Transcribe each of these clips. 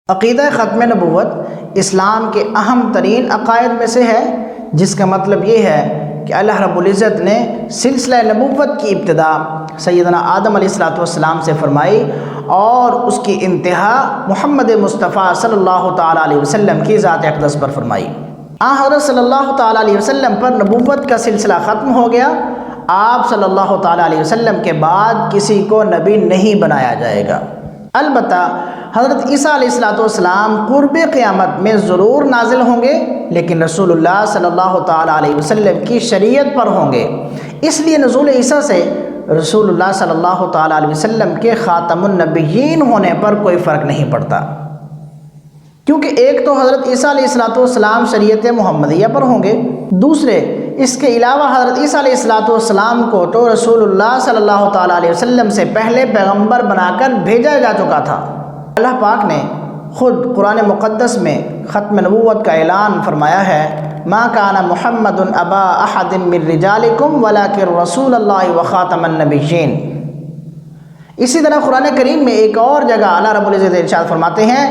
عقیدہ ختم نبوت اسلام کے اہم ترین عقائد میں سے ہے، جس کا مطلب یہ ہے کہ اللہ رب العزت نے سلسلہ نبوت کی ابتدا سیدنا آدم علیہ السلام سے فرمائی اور اس کی انتہا محمد مصطفیٰ صلی اللہ تعالیٰ علیہ وسلم کی ذات اقدس پر فرمائی۔ حضرت صلی اللہ تعالیٰ علیہ وسلم پر نبوت کا سلسلہ ختم ہو گیا۔ آپ صلی اللہ تعالیٰ علیہ وسلم کے بعد کسی کو نبی نہیں بنایا جائے گا۔ البتہ حضرت عیسیٰ علیہ السلام قرب قیامت میں ضرور نازل ہوں گے، لیکن رسول اللہ صلی اللہ تعالیٰ علیہ وسلم کی شریعت پر ہوں گے۔ اس لیے نزول عیسیٰ سے رسول اللہ صلی اللہ تعالیٰ علیہ وسلم کے خاتم النبیین ہونے پر کوئی فرق نہیں پڑتا، کیونکہ ایک تو حضرت عیسیٰ علیہ السلام شریعت محمدیہ پر ہوں گے، دوسرے اس کے علاوہ حضرت عیسیٰ علیہ السلام کو تو رسول اللہ صلی اللہ تعالیٰ علیہ وسلم سے پہلے پیغمبر بنا کر بھیجا جا چکا تھا۔ اللہ پاک نے خود قرآن مقدس میں ختم نبوت کا اعلان فرمایا ہے، ما کان محمد ابا احد من رجالکم ولکن رسول اللہ وخاتم النبیین۔ اسی طرح قرآن کریم میں ایک اور جگہ اللہ رب العزت ارشاد فرماتے ہیں،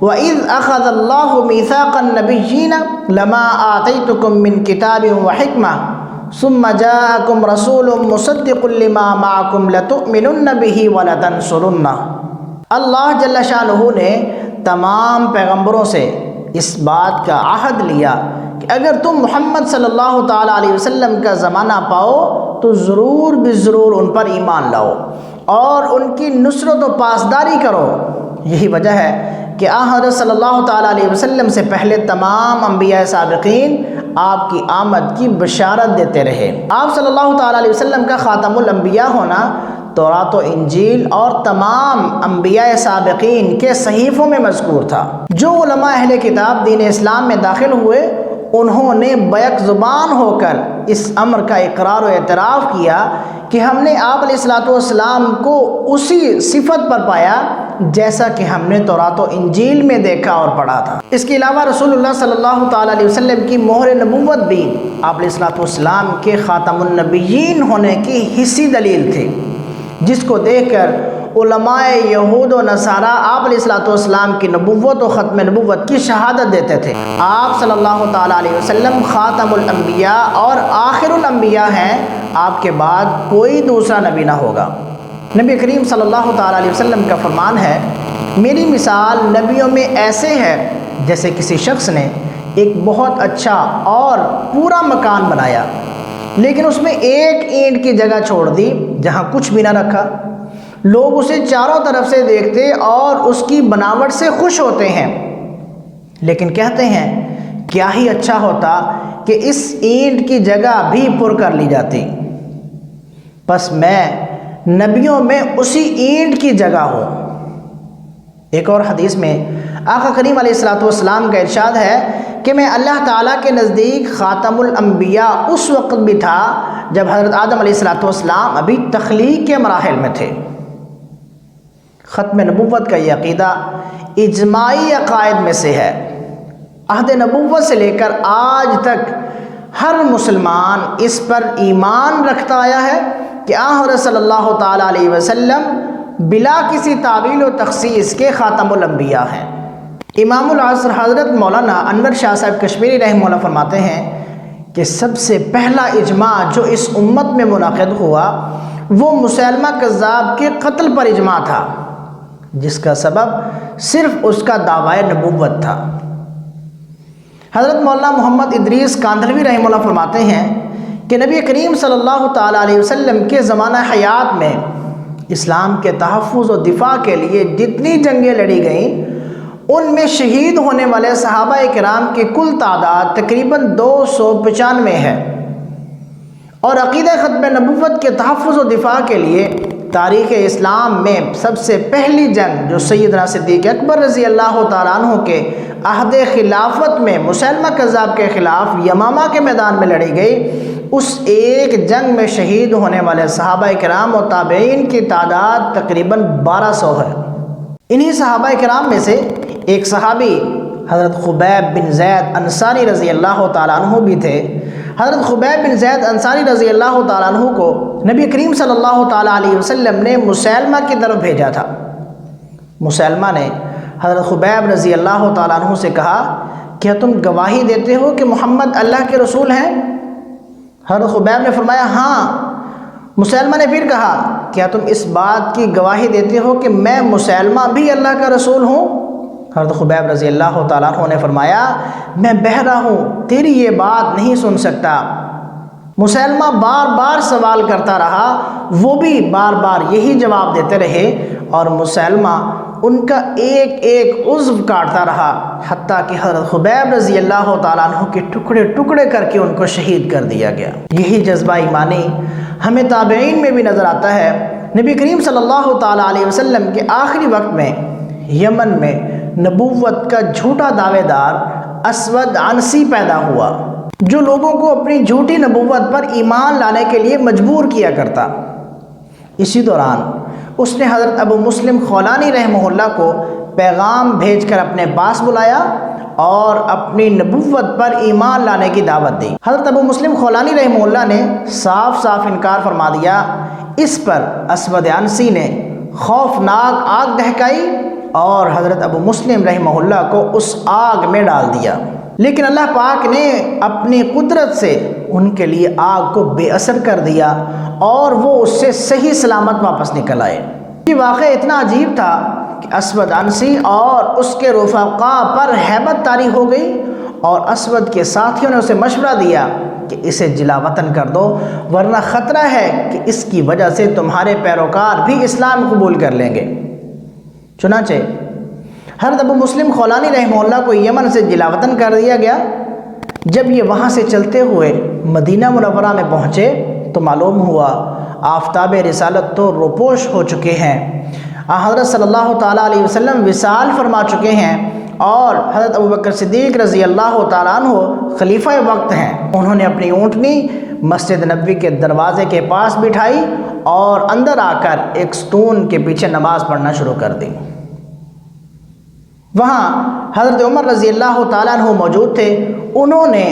وَإِذْ أَخَذَ اللَّهُ مِيثَاقَ النَّبِيِّينَ لَمَا آتَيْتُكُم مِّن كِتَابٍ وَحِكْمَةٍ ثُمَّ جَاءَكُمْ رَسُولٌ مُصَدِّقٌ لِّمَا مَعَكُمْ لَتُؤْمِنُنَّ بِهِ وَلَتَنصُرُنَّهُ۔ اللہ جل شانہ نے تمام پیغمبروں سے اس بات کا عہد لیا کہ اگر تم محمد صلی اللہ تعالیٰ علیہ وسلم کا زمانہ پاؤ تو ضرور بضرور ان پر ایمان لاؤ اور ان کی نصرت و پاسداری کرو۔ یہی وجہ ہے کہ حضرت صلی اللہ تعالیٰ علیہ وسلم سے پہلے تمام انبیاء سابقین آپ کی آمد کی بشارت دیتے رہے۔ آپ صلی اللہ تعالیٰ علیہ وسلم کا خاتم الانبیاء ہونا تورات و انجیل اور تمام انبیاء سابقین کے صحیفوں میں مذکور تھا۔ جو علماء اہل کتاب دین اسلام میں داخل ہوئے، انہوں نے بیک زبان ہو کر اس امر کا اقرار و اعتراف کیا کہ ہم نے آپ علیہ السلام کو اسی صفت پر پایا جیسا کہ ہم نے تورات و انجیل میں دیکھا اور پڑھا تھا۔ اس کے علاوہ رسول اللہ صلی اللہ تعالیٰ علیہ وسلم کی مہر نبوت بھی آپ علیہ السلام کے خاتم النبیین ہونے کی حسی دلیل تھی، جس کو دیکھ کر علماء یہود و نصارہ آپ علیہ السلام کی نبوت و ختم نبوت کی شہادت دیتے تھے۔ آپ صلی اللہ تعالیٰ علیہ وسلم خاتم الانبیاء اور آخر الانبیاء ہیں، آپ کے بعد کوئی دوسرا نبی نہ ہوگا۔ نبی کریم صلی اللہ تعالیٰ علیہ وسلم کا فرمان ہے، میری مثال نبیوں میں ایسے ہے جیسے کسی شخص نے ایک بہت اچھا اور پورا مکان بنایا، لیکن اس میں ایک اینٹ کی جگہ چھوڑ دی جہاں کچھ بھی نہ رکھا۔ لوگ اسے چاروں طرف سے دیکھتے اور اس کی بناوٹ سے خوش ہوتے ہیں، لیکن کہتے ہیں کیا ہی اچھا ہوتا کہ اس اینٹ کی جگہ بھی پر کر لی جاتی۔ پس میں نبیوں میں اسی اینٹ کی جگہ ہوں۔ ایک اور حدیث میں آقا کریم علیہ السلام کا ارشاد ہے کہ میں اللہ تعالیٰ کے نزدیک خاتم الانبیاء اس وقت بھی تھا جب حضرت آدم علیہ السلام ابھی تخلیق کے مراحل میں تھے۔ ختم نبوت کا یہ عقیدہ اجماعی عقائد میں سے ہے۔ عہد نبوت سے لے کر آج تک ہر مسلمان اس پر ایمان رکھتا آیا ہے کہ حضرت صلی اللہ تعالیٰ علیہ وسلم بلا کسی تعویل و تخصیص کے خاتم الانبیاء ہیں۔ امام العصر حضرت مولانا انور شاہ صاحب کشمیری رحمہ اللہ فرماتے ہیں کہ سب سے پہلا اجماع جو اس امت میں منعقد ہوا وہ مسیلمہ کذاب کے قتل پر اجماع تھا، جس کا سبب صرف اس کا دعوی نبوت تھا۔ حضرت مولانا محمد ادریس کاندھلوی رحمہ اللہ فرماتے ہیں کہ نبی کریم صلی اللہ تعالیٰ علیہ وسلم کے زمانہ حیات میں اسلام کے تحفظ و دفاع کے لیے جتنی جنگیں لڑی گئیں، ان میں شہید ہونے والے صحابہ کرام کی کل تعداد تقریباً 295 ہے، اور عقیدہ ختم نبوت کے تحفظ و دفاع کے لیے تاریخ اسلام میں سب سے پہلی جنگ جو سیدنا صدیق اکبر رضی اللہ تعالیٰ عنہ کے عہد خلافت میں مسیلمہ کذاب کے خلاف یمامہ کے میدان میں لڑی گئی، اس ایک جنگ میں شہید ہونے والے صحابہ کرام و تابعین کی تعداد تقریباً 1200 ہے۔ انہی صحابہ کرام میں سے ایک صحابی حضرت خبیب بن زید انصاری رضی اللہ تعالیٰ عنہ بھی تھے۔ حضرت خبیب بن زید انصاری رضی اللہ تعالیٰ عنہ کو نبی کریم صلی اللہ تعالیٰ علیہ وسلم نے مسیلمہ کی طرف بھیجا تھا۔ مسیلمہ نے حضرت خبیب رضی اللہ تعالیٰ عنہ سے کہا کیا تم گواہی دیتے ہو کہ محمد اللہ کے رسول ہیں؟ حضرت خبیب نے فرمایا ہاں۔ مسیلمہ نے پھر کہا کیا تم اس بات کی گواہی دیتے ہو کہ میں مسیلمہ بھی اللہ کا رسول ہوں؟ حضرت خبیب رضی اللہ تعالیٰ عنہ نے فرمایا میں بہرا ہوں، تیری یہ بات نہیں سن سکتا۔ مسیلمہ بار بار سوال کرتا رہا، وہ بھی بار بار یہی جواب دیتے رہے، اور مسیلمہ ان کا ایک ایک عضو کاٹتا رہا، حتیٰ کہ حضرت خبیب رضی اللہ تعالیٰ عنہ کے ٹکڑے ٹکڑے کر کے ان کو شہید کر دیا گیا۔ یہی جذبہ ایمانی ہمیں تابعین میں بھی نظر آتا ہے۔ نبی کریم صلی اللہ تعالیٰ علیہ وسلم کے آخری وقت میں یمن میں نبوت کا جھوٹا دعوے دار اسود عنسی پیدا ہوا، جو لوگوں کو اپنی جھوٹی نبوت پر ایمان لانے کے لیے مجبور کیا کرتا۔ اسی دوران اس نے حضرت ابو مسلم خولانی رحمہ اللہ کو پیغام بھیج کر اپنے پاس بلایا اور اپنی نبوت پر ایمان لانے کی دعوت دی۔ حضرت ابو مسلم خولانی رحمہ اللہ نے صاف صاف انکار فرما دیا۔ اس پر اسود عنسی نے خوفناک آگ دہکائی اور حضرت ابو مسلم رحمہ اللہ کو اس آگ میں ڈال دیا، لیکن اللہ پاک نے اپنی قدرت سے ان کے لیے آگ کو بے اثر کر دیا اور وہ اس سے صحیح سلامت واپس نکل آئے۔ یہ واقعہ اتنا عجیب تھا کہ اسود عنسی اور اس کے رفقاء پر ہیبت طاری ہو گئی، اور اسود کے ساتھیوں نے اسے مشورہ دیا کہ اسے جلا وطن کر دو، ورنہ خطرہ ہے کہ اس کی وجہ سے تمہارے پیروکار بھی اسلام قبول کر لیں گے۔ چنانچہ حضرت ابو مسلم خولانی رحمہ اللہ کو یمن سے جلا وطن کر دیا گیا۔ جب یہ وہاں سے چلتے ہوئے مدینہ منورہ میں پہنچے تو معلوم ہوا آفتاب رسالت تو روپوش ہو چکے ہیں، حضرت صلی اللہ تعالیٰ علیہ وسلم وصال فرما چکے ہیں، اور حضرت ابوبکر صدیق رضی اللہ تعالیٰ عنہ خلیفہ وقت ہیں۔ انہوں نے اپنی اونٹنی مسجد نبوی کے دروازے کے پاس بٹھائی اور اندر آ کر ایک ستون کے پیچھے نماز پڑھنا شروع کر دی۔ وہاں حضرت عمر رضی اللہ تعالیٰ عنہ موجود تھے۔ انہوں نے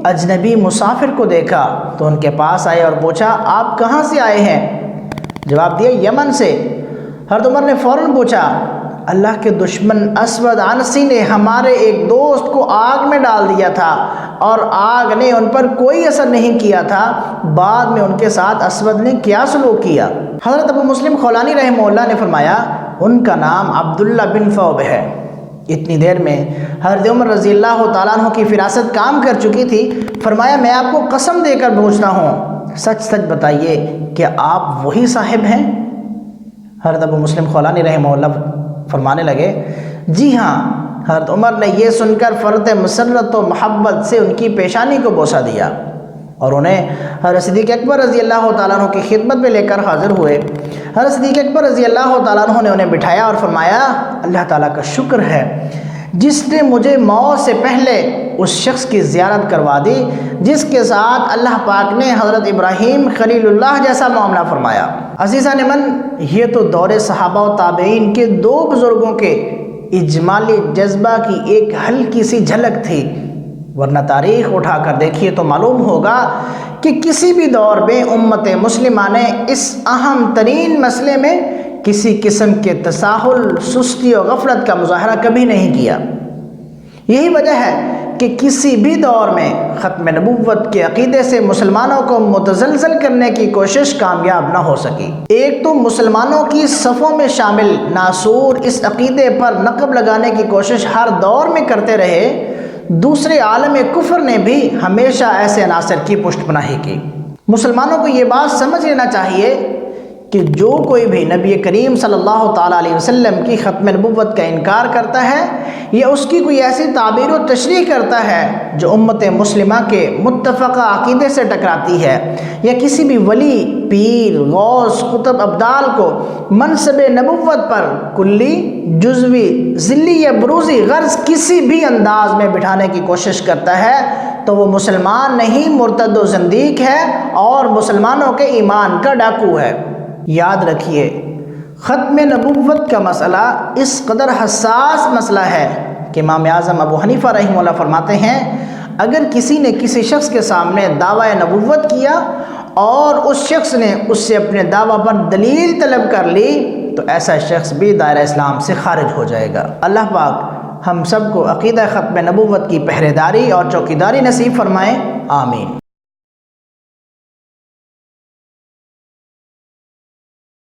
اجنبی مسافر کو دیکھا تو ان کے پاس آئے اور پوچھا آپ کہاں سے آئے ہیں؟ جواب دیا یمن سے۔ حضرت عمر نے فوراً پوچھا اللہ کے دشمن اسود عنسی نے ہمارے ایک دوست کو آگ میں ڈال دیا تھا اور آگ نے ان پر کوئی اثر نہیں کیا تھا، بعد میں ان کے ساتھ اسود نے کیا سلوک کیا؟ حضرت ابو مسلم خولانی رحمہ اللہ نے فرمایا ان کا نام عبداللہ بن ثوب ہے۔ اتنی دیر میں حضرت عمر رضی اللہ تعالیٰ عنہ کی فراست کام کر چکی تھی۔ فرمایا میں آپ کو قسم دے کر پوچھتا ہوں، سچ سچ بتائیے کہ آپ وہی صاحب ہیں؟ حضرت ابو مسلم خولانی رحمہ اللہ فرمانے لگے جی ہاں۔ حضرت عمر نے یہ سن کر فرط مسرت و محبت سے ان کی پیشانی کو بوسہ دیا اور انہیں حضرت صدیق اکبر رضی اللہ تعالیٰ عنہ کی خدمت میں لے کر حاضر ہوئے۔ حضرت صدیق اکبر رضی اللہ تعالیٰ عنہ نے انہیں بٹھایا اور فرمایا اللہ تعالیٰ کا شکر ہے جس نے مجھے موت سے پہلے اس شخص کی زیارت کروا دی جس کے ساتھ اللہ پاک نے حضرت ابراہیم خلیل اللہ جیسا معاملہ فرمایا۔ عزیزان من، یہ تو دور صحابہ و تابعین کے دو بزرگوں کے اجمالی جذبہ کی ایک ہلکی سی جھلک تھی، ورنہ تاریخ اٹھا کر دیکھیے تو معلوم ہوگا کہ کسی بھی دور میں امت مسلمہ نے اس اہم ترین مسئلے میں کسی قسم کے تساہل، سستی اور غفلت کا مظاہرہ کبھی نہیں کیا۔ یہی وجہ ہے کہ کسی بھی دور میں ختم نبوت کے عقیدے سے مسلمانوں کو متزلزل کرنے کی کوشش کامیاب نہ ہو سکی۔ ایک تو مسلمانوں کی صفوں میں شامل ناسور اس عقیدے پر نقب لگانے کی کوشش ہر دور میں کرتے رہے، دوسرے عالم کفر نے بھی ہمیشہ ایسے عناصر کی پشت پناہی کی۔ مسلمانوں کو یہ بات سمجھ لینا چاہیے کہ جو کوئی بھی نبی کریم صلی اللہ تعالیٰ علیہ وسلم کی ختم نبوت کا انکار کرتا ہے یا اس کی کوئی ایسی تعبیر و تشریح کرتا ہے جو امت مسلمہ کے متفقہ عقیدے سے ٹکراتی ہے، یا کسی بھی ولی، پیر، غوث، قطب، ابدال کو منصب نبوت پر کلی، جزوی، ذلی یا بروزی غرض کسی بھی انداز میں بٹھانے کی کوشش کرتا ہے تو وہ مسلمان نہیں، مرتد و زندیق ہے اور مسلمانوں کے ایمان کا ڈاکو ہے۔ یاد رکھیے ختم نبوت کا مسئلہ اس قدر حساس مسئلہ ہے کہ امام اعظم ابو حنیفہ رحمہ اللہ فرماتے ہیں اگر کسی نے کسی شخص کے سامنے دعویٰ نبوت کیا اور اس شخص نے اس سے اپنے دعویٰ پر دلیل طلب کر لی تو ایسا شخص بھی دائرہ اسلام سے خارج ہو جائے گا۔ اللہ پاک ہم سب کو عقیدہ ختم نبوت کی پہرے داری اور چوکیداری نصیب فرمائے، آمین۔